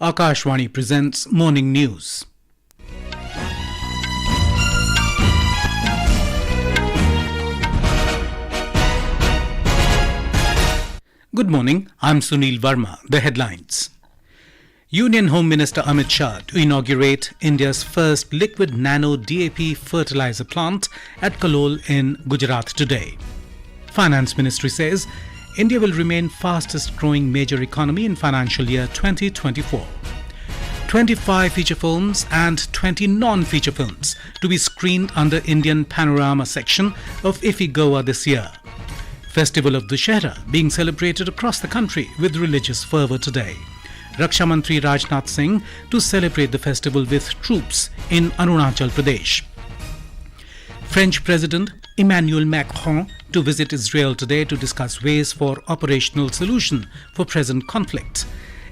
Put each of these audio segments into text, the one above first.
Akashvani presents Morning News. Good morning, I'm Sunil Verma. The headlines. Union Home Minister Amit Shah to inaugurate India's first liquid nano DAP fertiliser plant at Kalol in Gujarat today. Finance Ministry says India will remain fastest growing major economy in financial year 2024. 25 feature films and 20 non-feature films to be screened under Indian Panorama section of IFFI-Goa this year. Festival of Dussehra being celebrated across the country with religious fervour today. Raksha Mantri Rajnath Singh to celebrate the festival with troops in Arunachal Pradesh. French President Emmanuel Macron to visit Israel today to discuss ways for operational solution for present conflict.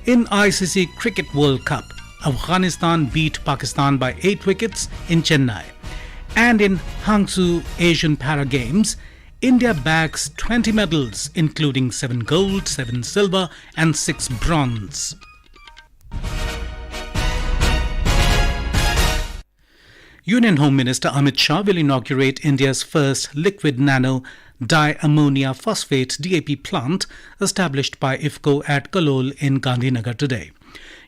In ICC Cricket World Cup, Afghanistan beat Pakistan by 8 wickets in Chennai. And in Hangzhou Asian Para Games, India bags 20 medals including 7 gold, 7 silver and 6 bronze. Union Home Minister Amit Shah will inaugurate India's first liquid nano diammonia phosphate DAP plant established by IFFI-Goa at Kalol in Gandhinagar today.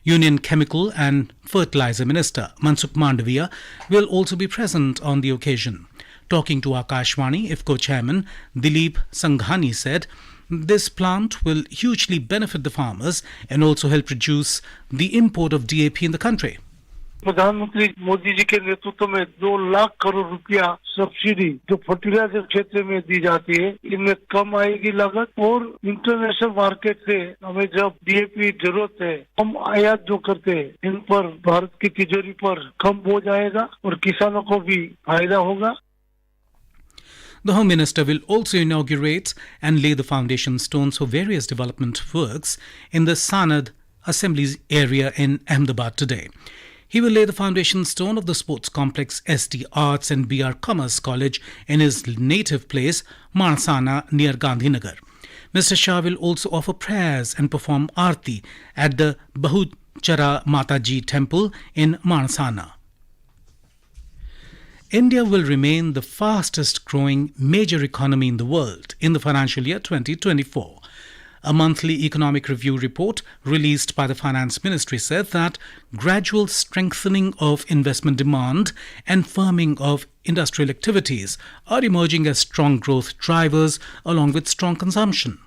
Union Chemical and Fertiliser Minister Mansukh Mandaviya will also be present on the occasion. Talking to Akashvani, IFFI-Goa Chairman Dilip Sanghani said this plant will hugely benefit the farmers and also help reduce the import of DAP in the country. प्रधानमंत्री मोदी जी के नेतृत्व में 2 लाख करोड़ रुपया subsidy जो fertiliser क्षेत्र में दी जाती है, इनमें कम आएगी लागत और इंटरनेशनल मार्केट से हमें जब डीएपी जरूरत है, हम आयात जो करते हैं, इन पर भारत की तिजोरी पर कम बोझ आएगा और किसानों को भी फायदा होगा. The Home Minister will also inaugurate and lay the foundation stones for various development works in the Sanad Assembly area in Ahmedabad today. He will lay the foundation stone of the sports complex ST Arts and BR Commerce College in his native place, Marsana, near Gandhinagar. Mr. Shah will also offer prayers and perform Aarti at the Bahuchara Mataji temple in Marsana. India will remain the fastest growing major economy in the world in the financial year 2024. A monthly economic review report released by the Finance Ministry said that gradual strengthening of investment demand and firming of industrial activities are emerging as strong growth drivers along with strong consumption.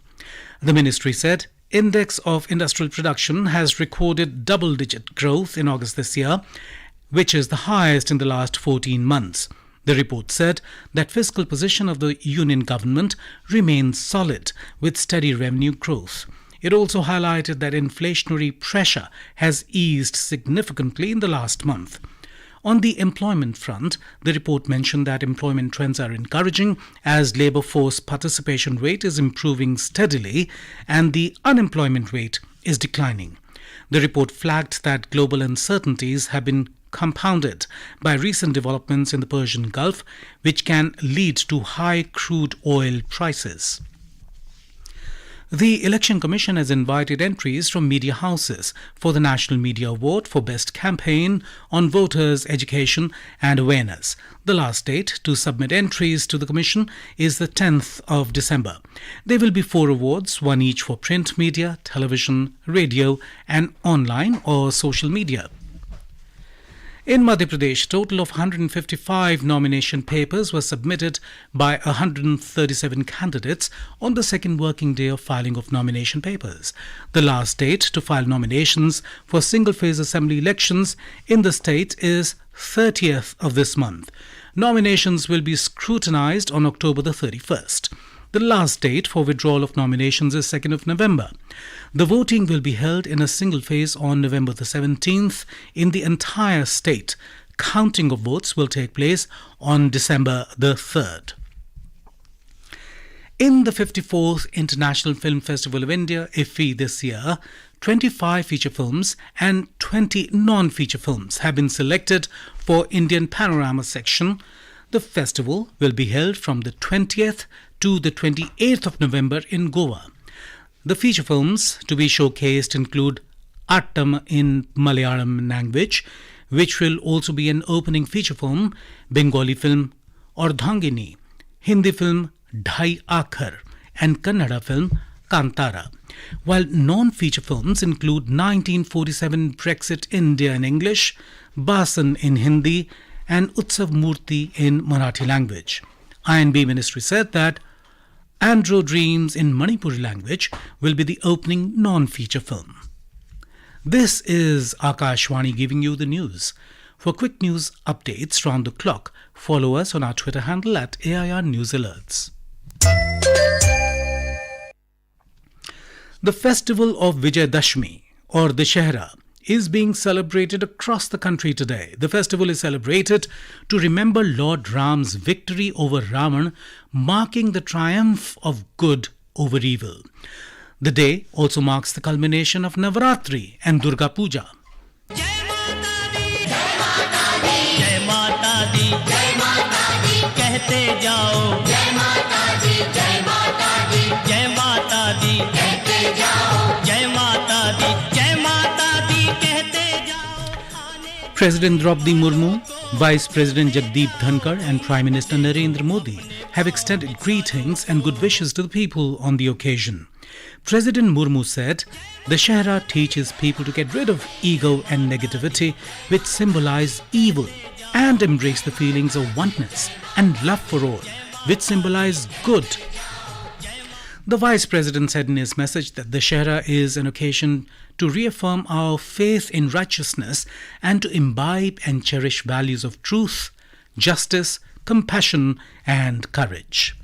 The ministry said index of industrial production has recorded double-digit growth in August this year, which is the highest in the last 14 months. The report said that fiscal position of the Union government remains solid with steady revenue growth. It also highlighted that inflationary pressure has eased significantly in the last month. On the employment front, the report mentioned that employment trends are encouraging as labour force participation rate is improving steadily and the unemployment rate is declining. The report flagged that global uncertainties have been compounded by recent developments in the Persian Gulf, which can lead to high crude oil prices. The Election Commission has invited entries from media houses for the National Media Award for Best Campaign on Voters' Education and Awareness. The last date to submit entries to the Commission is the 10th of December. There will be 4 awards, one each for print media, television, radio and online or social media. In Madhya Pradesh, a total of 155 nomination papers were submitted by 137 candidates on the second working day of filing of nomination papers. The last date to file nominations for single-phase assembly elections in the state is 30th of this month. Nominations will be scrutinized on October the 31st. The last date for withdrawal of nominations is 2nd of November. The voting will be held in a single phase on November the 17th in the entire state. Counting of votes will take place on December the 3rd. In the 54th International Film Festival of India, IFFI, this year, 25 feature films and 20 non-feature films have been selected for Indian Panorama section. The festival will be held from the 20th to the 28th of November in Goa. The feature films to be showcased include Attam in Malayalam language, which will also be an opening feature film, Bengali film Ardhangini, Hindi film Dhai Akhar, and Kannada film Kantara. While non-feature films include 1947 Brexit India in English, Basan in Hindi, and Utsav Murti in Marathi language. INB Ministry said that Andro Dreams in Manipuri language will be the opening non-feature film. This is Akashwani giving you the news. For quick news updates round the clock, follow us on our Twitter handle at AIR News Alerts. The festival of Vijayadashmi, or Dussehra, is being celebrated across the country today. The festival is celebrated to remember Lord Ram's victory over Ravan, marking the triumph of good over evil. The day also marks the culmination of Navaratri and Durga Puja. Jai Mata Di, Jai Mata Di, Jai Mata Di, Jai Mata Di, कहते जाओ Jai Mata Di, Jai Mata Di, Jai Mata Di, कहते जाओ Jai Mata Di, Jai Mata Di, कहते जाओ. President Draupadi Murmu, Vice President Jagdeep Dhankar and Prime Minister Narendra Modi have extended greetings and good wishes to the people on the occasion. President Murmu said, Dussehra teaches people to get rid of ego and negativity, which symbolize evil, and embrace the feelings of oneness and love for all, which symbolize good. The Vice President said in his message that Dussehra is an occasion to reaffirm our faith in righteousness and to imbibe and cherish values of truth, justice, compassion, and courage.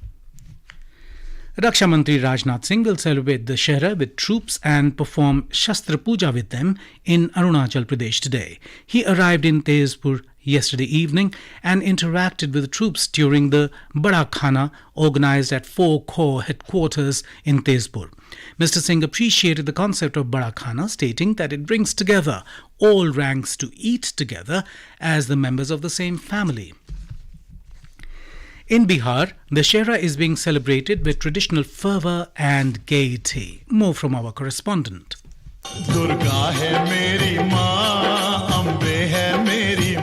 Raksha Mantri Rajnath Singh will celebrate Dussehra with troops and perform Shastra Puja with them in Arunachal Pradesh today. He arrived in Tezpur yesterday evening and interacted with the troops during the Bada Khana organized at 4 Corps headquarters in Tezpur. Mr. Singh appreciated the concept of Bada Khana, stating that it brings together all ranks to eat together as the members of the same family. In Bihar, Dussehra is being celebrated with traditional fervour and gaiety. More from our correspondent.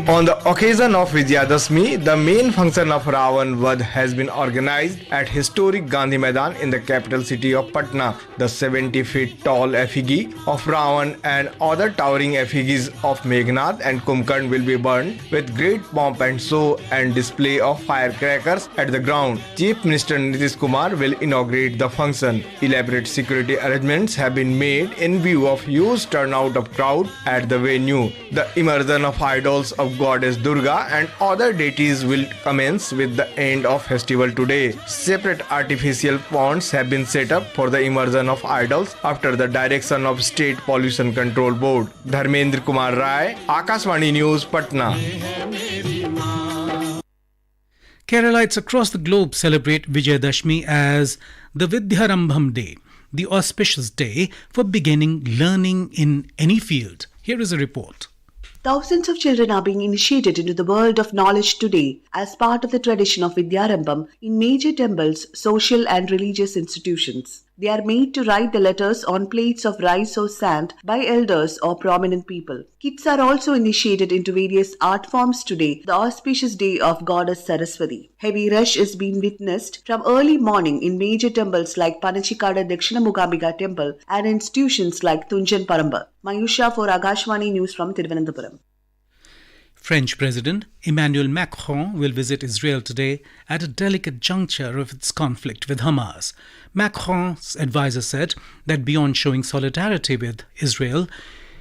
On the occasion of Vijayadashmi, the main function of Ravan Vadh has been organized at historic Gandhi Maidan in the capital city of Patna. The 70 feet tall effigy of Ravan and other towering effigies of Meghnad and Kumbhakarn will be burned with great pomp and show and display of firecrackers at the ground. Chief Minister Nitish Kumar will inaugurate the function. Elaborate security arrangements have been made in view of huge turnout of crowd at the venue. The immersion of idols of goddess Durga and other deities will commence with the end of festival today. Separate artificial ponds have been set up for the immersion of idols after the direction of State Pollution Control Board. Dharmendra Kumar Rai, Akashwani News, Patna. Keralites across the globe celebrate Vijayadashmi as the Vidyarambham Day, the auspicious day for beginning learning in any field. Here is a report. Thousands of children are being initiated into the world of knowledge today as part of the tradition of Vidyarambham in major temples, social and religious institutions. They are made to write the letters on plates of rice or sand by elders or prominent people. Kids are also initiated into various art forms today, the auspicious day of goddess Saraswati. Heavy rush is being witnessed from early morning in major temples like Panachikada Dakshina Mugambika Temple and institutions like Tunjan Paramba. Mayusha for Agashwani News from Thiruvananthapuram. French President Emmanuel Macron will visit Israel today at a delicate juncture of its conflict with Hamas. Macron's advisor said that beyond showing solidarity with Israel,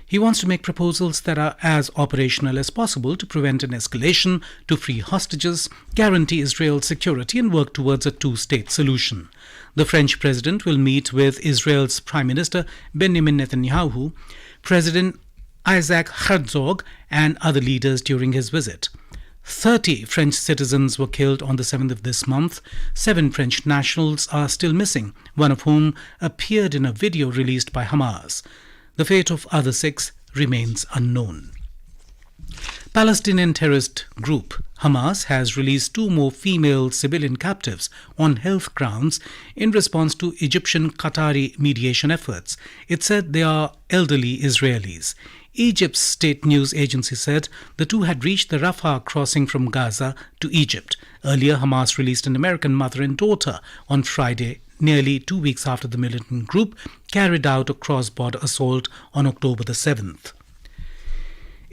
he wants to make proposals that are as operational as possible to prevent an escalation, to free hostages, guarantee Israel's security and work towards a two-state solution. The French president will meet with Israel's Prime Minister Benjamin Netanyahu, President Isaac Herzog and other leaders during his visit. 30 French citizens were killed on the 7th of this month. 7 French nationals are still missing, one of whom appeared in a video released by Hamas. The fate of other 6 remains unknown. Palestinian terrorist group Hamas has released 2 more female civilian captives on health grounds in response to Egyptian-Qatari mediation efforts. It said they are elderly Israelis. Egypt's state news agency said the 2 had reached the Rafah crossing from Gaza to Egypt. Earlier, Hamas released an American mother and daughter on Friday, nearly 2 weeks after the militant group carried out a cross-border assault on October the 7th.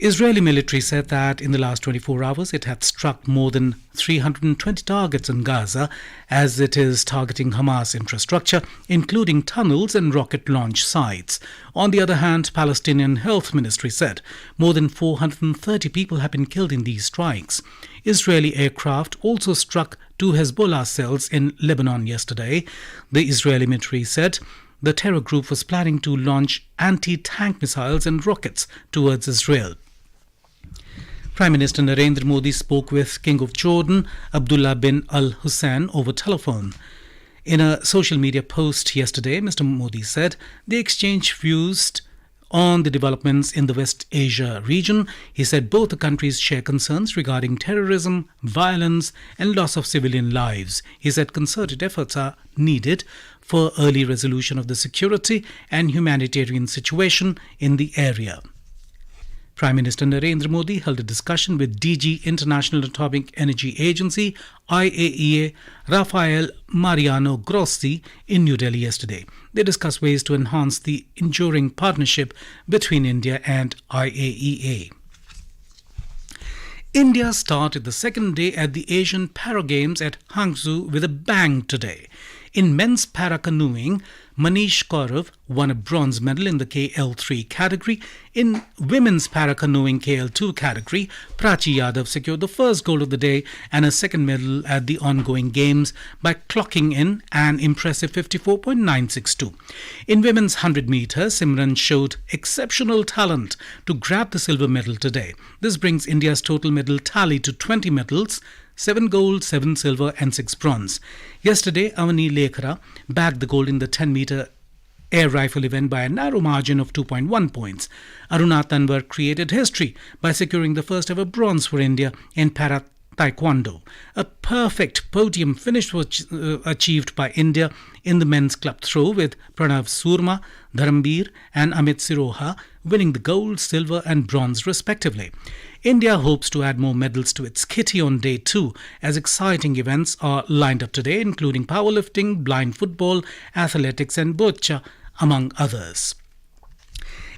Israeli military said that in the last 24 hours it had struck more than 320 targets in Gaza as it is targeting Hamas infrastructure, including tunnels and rocket launch sites. On the other hand, Palestinian Health Ministry said more than 430 people have been killed in these strikes. Israeli aircraft also struck 2 Hezbollah cells in Lebanon yesterday. The Israeli military said the terror group was planning to launch anti-tank missiles and rockets towards Israel. Prime Minister Narendra Modi spoke with King of Jordan, Abdullah bin Al Hussein, over telephone. In a social media post yesterday, Mr. Modi said they exchanged views on the developments in the West Asia region. He said both the countries share concerns regarding terrorism, violence and loss of civilian lives. He said concerted efforts are needed for early resolution of the security and humanitarian situation in the area. Prime Minister Narendra Modi held a discussion with DG International Atomic Energy Agency IAEA Rafael Mariano Grossi in New Delhi yesterday. They discussed ways to enhance the enduring partnership between India and IAEA. India started the second day at the Asian Para Games at Hangzhou with a bang today. In men's para-canoeing, Manish Kaurav won a bronze medal in the KL3 category. In women's para-canoeing KL2 category, Prachi Yadav secured the first gold of the day and a second medal at the ongoing games by clocking in an impressive 54.962. In women's 100 metres, Simran showed exceptional talent to grab the silver medal today. This brings India's total medal tally to 20 medals, 7 gold, 7 silver and 6 bronze. Yesterday, Avani Lekhara bagged the gold in the 10-metre air rifle event by a narrow margin of 2.1 points. Aruna Tanwar created history by securing the first ever bronze for India in para taekwondo. A perfect podium finish was achieved by India in the men's club throw with Pranav Surma, Dharambir and Amit Siroha winning the gold, silver and bronze respectively. India hopes to add more medals to its kitty on day 2 as exciting events are lined up today, including powerlifting, blind football, athletics and boccia, among others.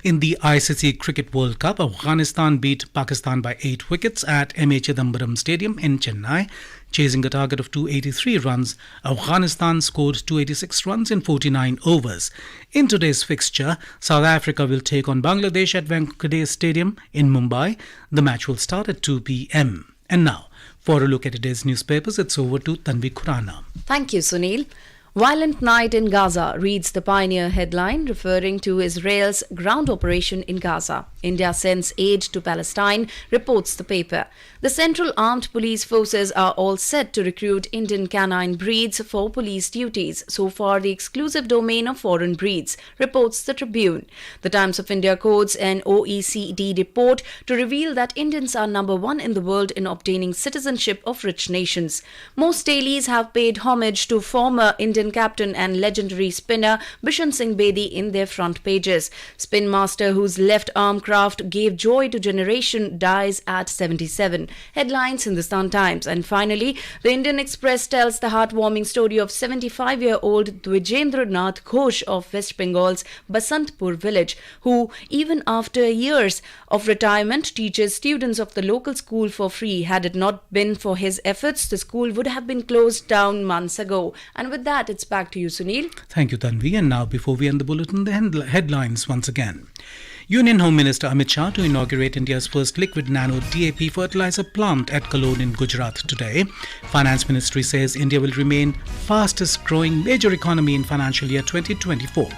In the ICC Cricket World Cup, Afghanistan beat Pakistan by 8 wickets at M.A. Chidambaram Stadium in Chennai. Chasing a target of 283 runs, Afghanistan scored 286 runs in 49 overs. In today's fixture, South Africa will take on Bangladesh at Wankhede Stadium in Mumbai. The match will start at 2 p.m. And now, for a look at today's newspapers, it's over to Tanvi Khurana. Thank you, Sunil. Violent night in Gaza, reads the Pioneer headline, referring to Israel's ground operation in Gaza. India sends aid to Palestine, reports the paper. The Central Armed Police Forces are all set to recruit Indian canine breeds for police duties, so far the exclusive domain of foreign breeds, reports the Tribune. The Times of India quotes an OECD report to reveal that Indians are number 1 in the world in obtaining citizenship of rich nations. Most dailies have paid homage to former Indian captain and legendary spinner Bishan Singh Bedi in their front pages. Spin master whose left arm craft gave joy to generation dies at 77. Headlines in the Hindustan Times. And finally, the Indian Express tells the heartwarming story of 75-year-old Dwijendra Nath Ghosh of West Bengal's Basantpur village, who even after years of retirement teaches students of the local school for free. Had it not been for his efforts, the school would have been closed down months ago. And with that, it's back to you, Sunil. Thank you, Tanvi. And now, before we end the bulletin, the headlines once again. Union Home Minister Amit Shah to inaugurate India's first liquid nano DAP fertiliser plant at Kalol in Gujarat today. Finance Ministry says India will remain fastest growing major economy in financial year 2024.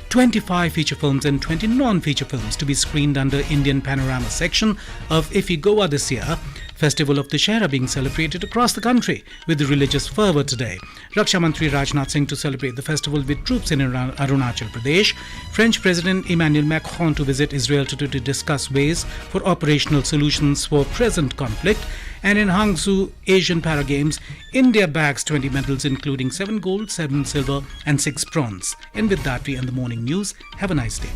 25 feature films and 20 non-feature films to be screened under Indian Panorama section of IFFI-Goa this year. Festival of Dussehra being celebrated across the country with religious fervour today. Raksha Mantri Rajnath Singh to celebrate the festival with troops in Arunachal Pradesh. French President Emmanuel Macron to visit Israel to discuss ways for operational solutions for present conflict. And in Hangzhou Asian Para Games, India bags 20 medals including 7 gold, 7 silver and 6 bronze. And with that we end the morning news. Have a nice day.